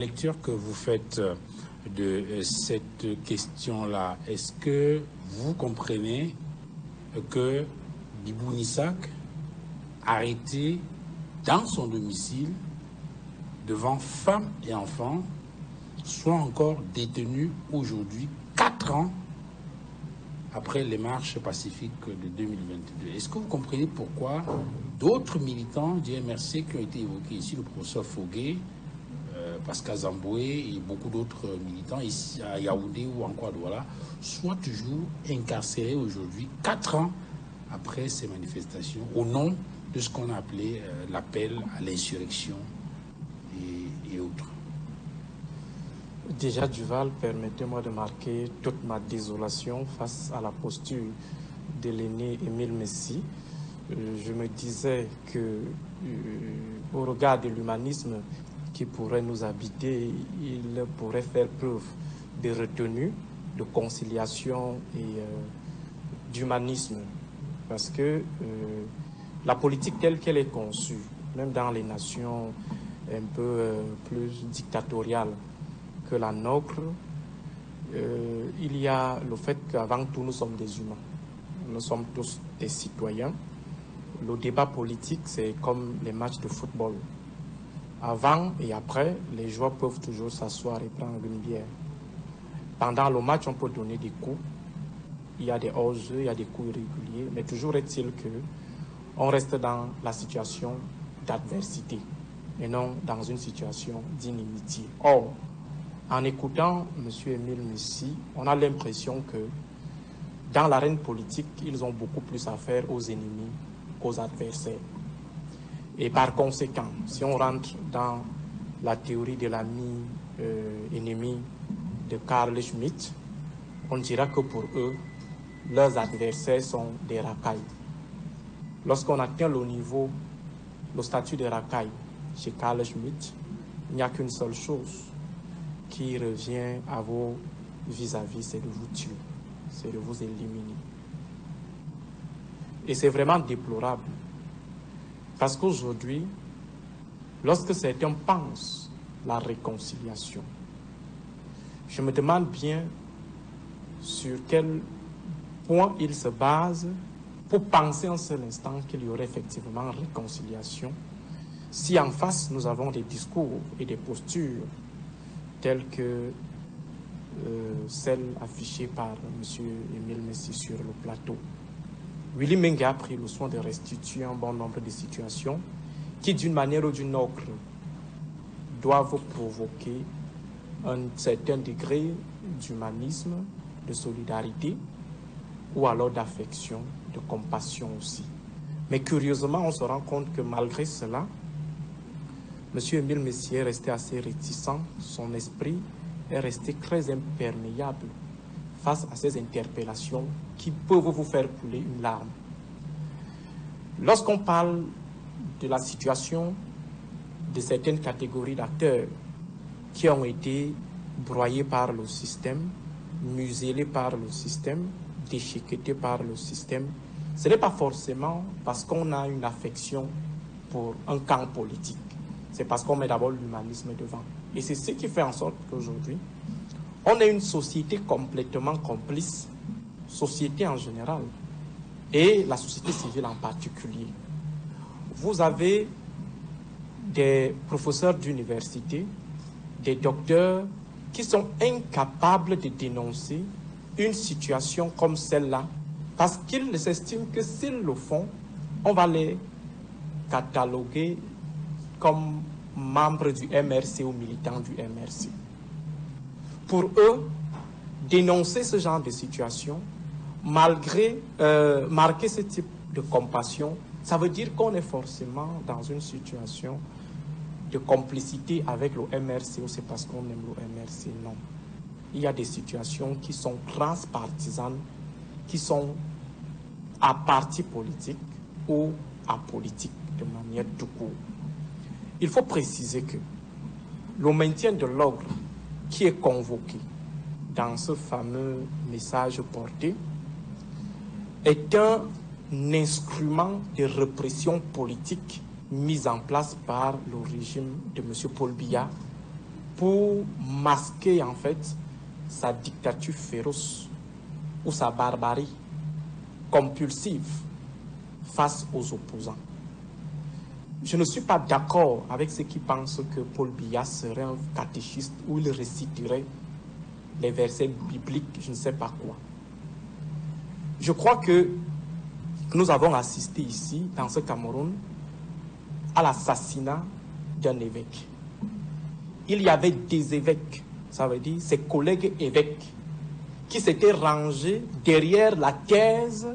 Lecture que vous faites de cette question-là, est-ce que vous comprenez que Bibou Nissak, arrêté dans son domicile, devant femmes et enfants, soit encore détenu aujourd'hui, 4 ans après les marches pacifiques de 2022. Est-ce que vous comprenez pourquoi d'autres militants du MRC qui ont été évoqués ici, le professeur Foguet, Pascal Zamboué et beaucoup d'autres militants ici à Yaoundé ou encore à Douala, soient toujours incarcérés aujourd'hui, 4 ans après ces manifestations, au nom de ce qu'on a appelé l'appel à l'insurrection et autres. Déjà, Duval, permettez-moi de marquer toute ma désolation face à la posture de l'aîné Émile Messi. Je me disais que, au regard de l'humanisme qui pourrait nous habiter, il pourrait faire preuve de retenue, de conciliation et d'humanisme. Parce que la politique telle qu'elle est conçue, même dans les nations un peu plus dictatoriales que la nôtre, il y a le fait qu'avant tout, nous sommes des humains. Nous sommes tous des citoyens. Le débat politique, c'est comme les matchs de football. Avant et après, les joueurs peuvent toujours s'asseoir et prendre une bière. Pendant le match, on peut donner des coups. Il y a des hors-jeux, il y a des coups irréguliers. Mais toujours est-il qu'on reste dans la situation d'adversité et non dans une situation d'inimitié. Or, en écoutant M. Émile Messi, on a l'impression que dans l'arène politique, ils ont beaucoup plus à faire aux ennemis qu'aux adversaires. Et par conséquent, si on rentre dans la théorie de l'ami ennemi de Carl Schmitt, on dira que pour eux, leurs adversaires sont des racailles. Lorsqu'on atteint le statut de racaille chez Carl Schmitt, il n'y a qu'une seule chose qui revient à vos vis-à-vis, c'est de vous tuer, c'est de vous éliminer. Et c'est vraiment déplorable. Parce qu'aujourd'hui, lorsque certains pensent la réconciliation, je me demande bien sur quel point ils se basent pour penser un seul instant qu'il y aurait effectivement réconciliation, si en face nous avons des discours et des postures telles que celles affichées par M. Émile Messi sur le plateau. Willy Mengue a pris le soin de restituer un bon nombre de situations qui, d'une manière ou d'une autre, doivent provoquer un certain degré d'humanisme, de solidarité, ou alors d'affection, de compassion aussi. Mais curieusement, on se rend compte que malgré cela, M. Émile Messi est resté assez réticent, son esprit est resté très imperméable face à ces interpellations qui peuvent vous faire couler une larme. Lorsqu'on parle de la situation de certaines catégories d'acteurs qui ont été broyés par le système, muselés par le système, déchiquetés par le système, ce n'est pas forcément parce qu'on a une affection pour un camp politique. C'est parce qu'on met d'abord l'humanisme devant. Et c'est ce qui fait en sorte qu'aujourd'hui, on est une société complètement complice, société en général, et la société civile en particulier. Vous avez des professeurs d'université, des docteurs qui sont incapables de dénoncer une situation comme celle-là, parce qu'ils s'estiment que s'ils le font, on va les cataloguer comme membres du MRC ou militants du MRC. Pour eux, dénoncer ce genre de situation, marquer ce type de compassion, ça veut dire qu'on est forcément dans une situation de complicité avec le MRC ou c'est parce qu'on aime le MRC. Non. Il y a des situations qui sont transpartisanes, qui sont à parti politique ou apolitique de manière tout court. Il faut préciser que le maintien de l'ordre qui est convoqué dans ce fameux message porté est un instrument de répression politique mis en place par le régime de M. Paul Biya pour masquer en fait sa dictature féroce ou sa barbarie compulsive face aux opposants. Je ne suis pas d'accord avec ceux qui pensent que Paul Biya serait un catéchiste où il réciterait les versets bibliques, je ne sais pas quoi. Je crois que nous avons assisté ici, dans ce Cameroun, à l'assassinat d'un évêque. Il y avait des évêques, ça veut dire ses collègues évêques, qui s'étaient rangés derrière la thèse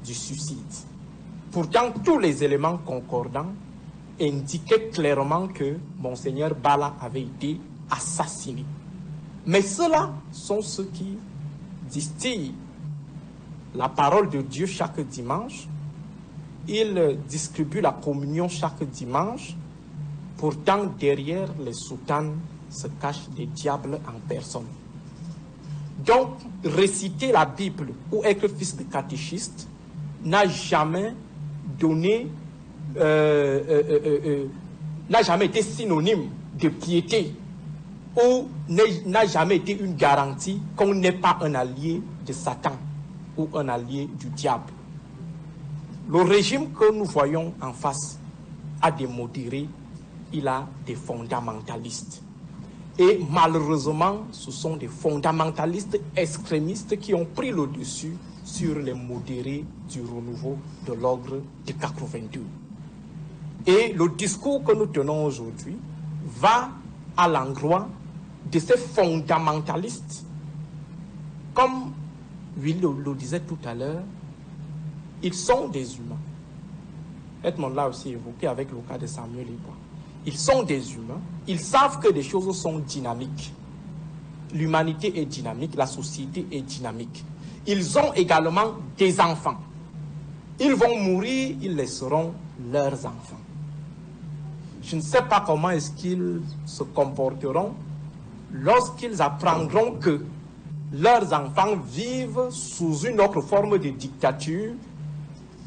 du suicide. Pourtant, tous les éléments concordants indiquaient clairement que Monseigneur Bala avait été assassiné. Mais ceux-là sont ceux qui distillent la parole de Dieu chaque dimanche. Ils distribuent la communion chaque dimanche. Pourtant, derrière les soutanes se cachent des diables en personne. Donc, réciter la Bible ou être fils de catéchiste n'a jamais donné, n'a jamais été synonyme de piété ou n'a jamais été une garantie qu'on n'est pas un allié de Satan ou un allié du diable. Le régime que nous voyons en face a des modérés, il a des fondamentalistes. Et malheureusement, ce sont des fondamentalistes extrémistes qui ont pris le dessus sur les modérés du renouveau de l'ordre de 82. Et le discours que nous tenons aujourd'hui va à l'endroit de ces fondamentalistes. Comme Will le disait tout à l'heure, ils sont des humains. Edmond l'a aussi évoqué avec le cas de Samuel Eto'o. Ils sont des humains, ils savent que les choses sont dynamiques. L'humanité est dynamique, la société est dynamique. Ils ont également des enfants. Ils vont mourir, ils laisseront leurs enfants. Je ne sais pas comment est-ce qu'ils se comporteront lorsqu'ils apprendront que leurs enfants vivent sous une autre forme de dictature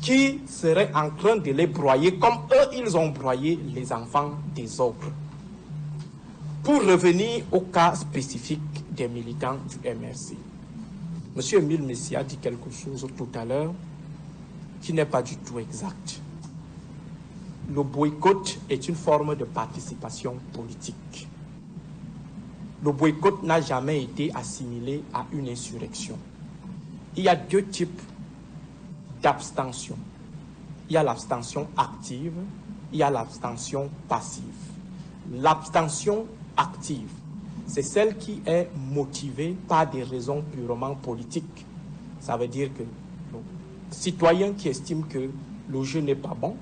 qui serait en train de les broyer comme eux, ils ont broyé les enfants des autres. Pour revenir au cas spécifique des militants du MRC, M. Emile Messi a dit quelque chose tout à l'heure qui n'est pas du tout exact. Le boycott est une forme de participation politique. Le boycott n'a jamais été assimilé à une insurrection. Il y a deux types d'abstention. Il y a l'abstention active, il y a l'abstention passive. L'abstention active, c'est celle qui est motivée par des raisons purement politiques. Ça veut dire que le citoyen qui estime que le jeu n'est pas bon,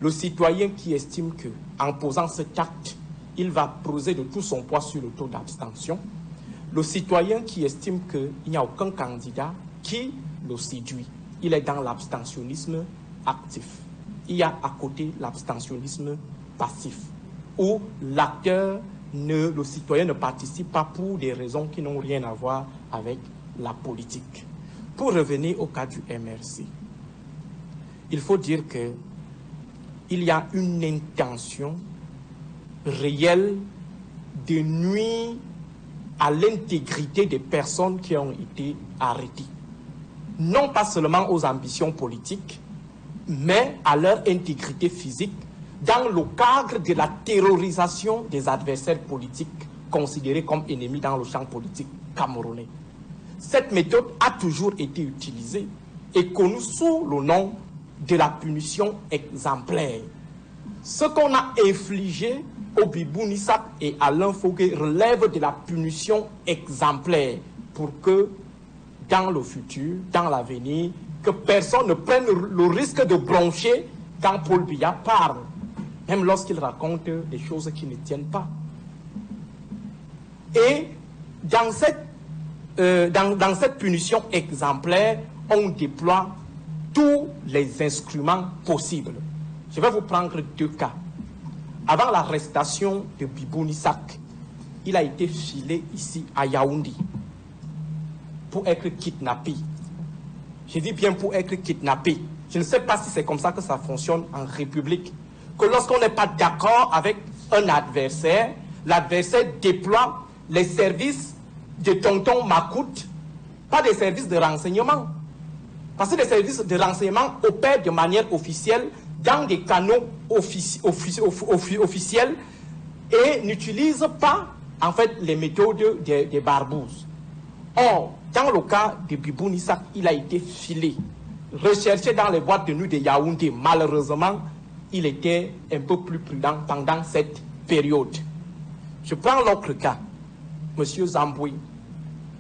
le citoyen qui estime qu'en posant cet acte, il va peser de tout son poids sur le taux d'abstention, le citoyen qui estime qu'il n'y a aucun candidat qui le séduit. Il est dans l'abstentionnisme actif. Il y a à côté l'abstentionnisme passif, où l'acteur, le citoyen ne participe pas pour des raisons qui n'ont rien à voir avec la politique. Pour revenir au cas du MRC, il faut dire qu'il y a une intention réelle de nuire à l'intégrité des personnes qui ont été arrêtées. Non pas seulement aux ambitions politiques, mais à leur intégrité physique dans le cadre de la terrorisation des adversaires politiques considérés comme ennemis dans le champ politique camerounais. Cette méthode a toujours été utilisée et connue sous le nom de la punition exemplaire. Ce qu'on a infligé au Bibou Nissak et à Alain Fogué relève de la punition exemplaire pour que dans le futur, dans l'avenir, que personne ne prenne le risque de broncher quand Paul Biya parle, même lorsqu'il raconte des choses qui ne tiennent pas. Et dans cette punition exemplaire, on déploie tous les instruments possibles. Je vais vous prendre deux cas. Avant l'arrestation de Bibou Nissak, il a été filé ici à Yaoundé pour être kidnappé. Je dis bien pour être kidnappé. Je ne sais pas si c'est comme ça que ça fonctionne en République. Que lorsqu'on n'est pas d'accord avec un adversaire, l'adversaire déploie les services de tonton Macoute, pas des services de renseignement. Parce que les services de renseignement opèrent de manière officielle dans des canaux officiels et n'utilisent pas en fait les méthodes des barbouzes. Or, dans le cas de Biboun Issak, il a été filé, recherché dans les boîtes de nuit de Yaoundé. Malheureusement, il était un peu plus prudent pendant cette période. Je prends l'autre cas, M. Zamboué.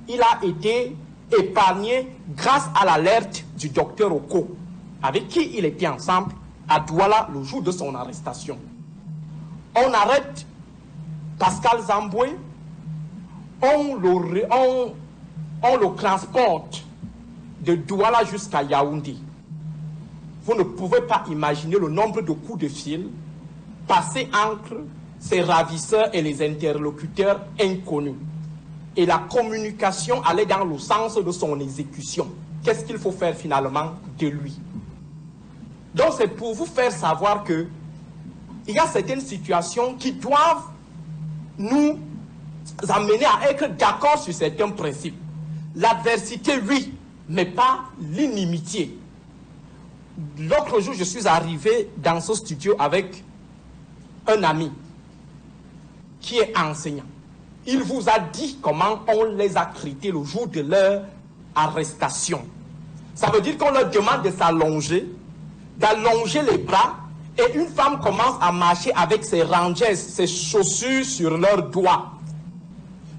Il a été épargné grâce à l'alerte du docteur Oko, avec qui il était ensemble à Douala le jour de son arrestation. On arrête Pascal Zamboué, on le transporte de Douala jusqu'à Yaoundé. Vous ne pouvez pas imaginer le nombre de coups de fil passés entre ces ravisseurs et les interlocuteurs inconnus. Et la communication allait dans le sens de son exécution. Qu'est-ce qu'il faut faire finalement de lui? Donc c'est pour vous faire savoir que il y a certaines situations qui doivent nous amener à être d'accord sur certains principes. L'adversité, oui, mais pas l'inimitié. L'autre jour, je suis arrivé dans ce studio avec un ami qui est enseignant. Il vous a dit comment on les a traités le jour de leur arrestation. Ça veut dire qu'on leur demande de s'allonger, d'allonger les bras, et une femme commence à marcher avec ses rangers, ses chaussures sur leurs doigts.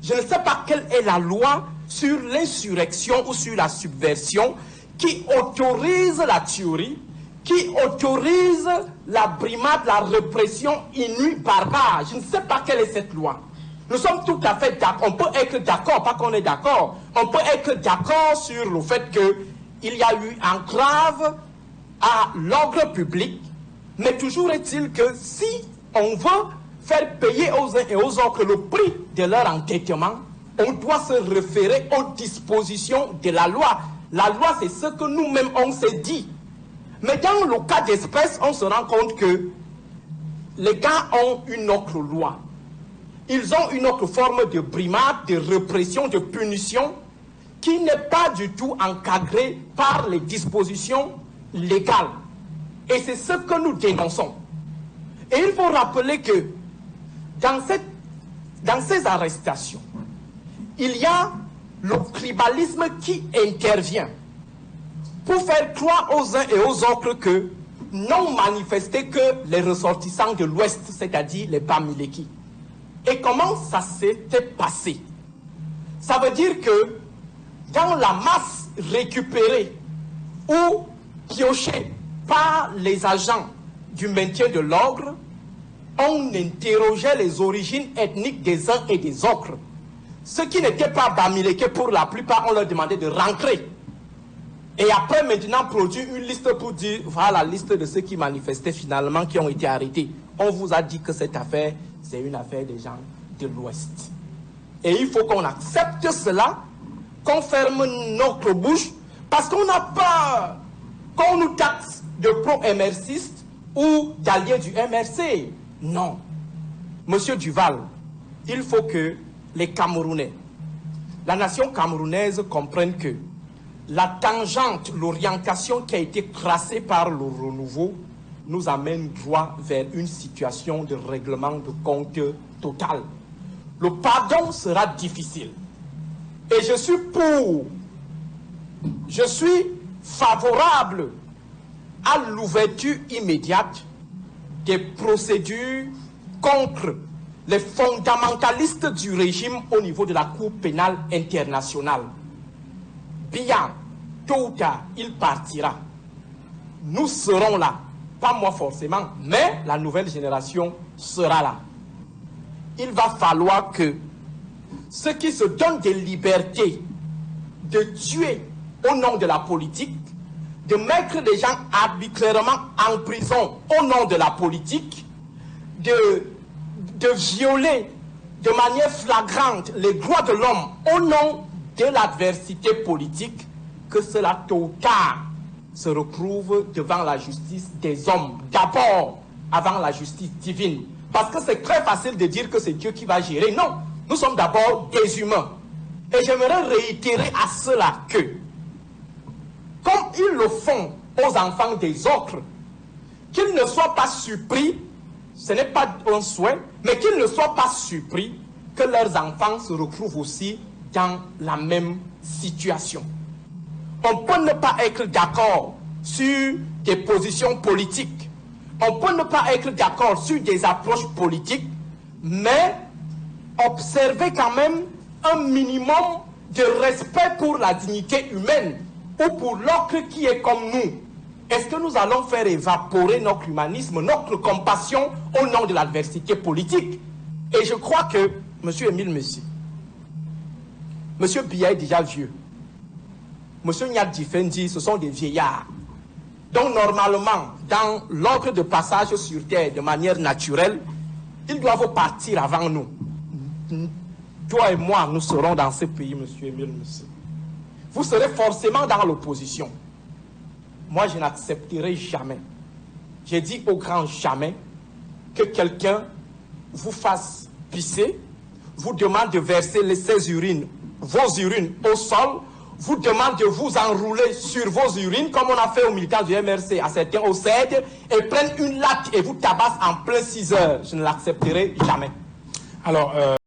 Je ne sais pas quelle est la loi sur l'insurrection ou sur la subversion qui autorise la tuerie, qui autorise la brimade, la répression inouïe, barbare. Je ne sais pas quelle est cette loi. Nous sommes tout à fait d'accord. On peut être d'accord, pas qu'on est d'accord. On peut être d'accord sur le fait qu'il y a eu entrave à l'ordre public, mais toujours est-il que si on veut faire payer aux uns et aux autres le prix de leur entêtement, on doit se référer aux dispositions de la loi. La loi, c'est ce que nous-mêmes on s'est dit. Mais dans le cas d'espèce, on se rend compte que les gars ont une autre loi. Ils ont une autre forme de brimade, de répression, de punition, qui n'est pas du tout encadrée par les dispositions légales. Et c'est ce que nous dénonçons. Et il faut rappeler que dans ces arrestations, il y a le tribalisme qui intervient pour faire croire aux uns et aux autres que n'ont manifesté que les ressortissants de l'Ouest, c'est-à-dire les Bamileki. Et comment ça s'était passé? Ça veut dire que dans la masse récupérée ou piochée par les agents du maintien de l'ordre, on interrogeait les origines ethniques des uns et des autres. Ceux qui n'étaient pas Bamileke, pour la plupart, on leur demandait de rentrer. Et après, maintenant, produire une liste pour dire, voilà la liste de ceux qui manifestaient finalement, qui ont été arrêtés. On vous a dit que cette affaire, c'est une affaire des gens de l'Ouest. Et il faut qu'on accepte cela, qu'on ferme notre bouche, parce qu'on a peur qu'on nous taxe de pro-MRCistes ou d'alliés du MRC. Non. Monsieur Duval, il faut que les Camerounais, la nation camerounaise comprenne que la tangente, l'orientation qui a été tracée par le renouveau nous amène droit vers une situation de règlement de compte total. Le pardon sera difficile. Et je suis favorable à l'ouverture immédiate des procédures contre les fondamentalistes du régime au niveau de la Cour pénale internationale. Bien, tôt ou tard, il partira. Nous serons là. Pas moi forcément, mais la nouvelle génération sera là. Il va falloir que ceux qui se donnent des libertés de tuer au nom de la politique, de mettre des gens arbitrairement en prison au nom de la politique, de violer de manière flagrante les droits de l'homme au nom de l'adversité politique, que cela tôt ou tard se retrouve devant la justice des hommes, d'abord avant la justice divine. Parce que c'est très facile de dire que c'est Dieu qui va gérer. Non, nous sommes d'abord des humains. Et j'aimerais réitérer à cela que, comme ils le font aux enfants des autres, qu'ils ne soient pas surpris, ce n'est pas un souhait, mais qu'ils ne soient pas surpris que leurs enfants se retrouvent aussi dans la même situation. On peut ne pas être d'accord sur des positions politiques, on peut ne pas être d'accord sur des approches politiques, mais observer quand même un minimum de respect pour la dignité humaine ou pour l'autre qui est comme nous. Est-ce que nous allons faire évaporer notre humanisme, notre compassion au nom de l'adversité politique? Et je crois que, M. Émile Messi, M. Biya est déjà vieux. M. Nyat Difendi, ce sont des vieillards. Donc normalement, dans l'ordre de passage sur Terre de manière naturelle, ils doivent partir avant nous. Toi et moi, nous serons dans ce pays, M. Émile Messi. Vous serez forcément dans l'opposition. Moi, je n'accepterai jamais, j'ai dit au grand jamais, que quelqu'un vous fasse pisser, vous demande de verser vos urines au sol, vous demande de vous enrouler sur vos urines, comme on a fait aux militants du MRC, à certains au CED, et prennent une latte et vous tabassent en plein 6 heures. Je ne l'accepterai jamais. Alors,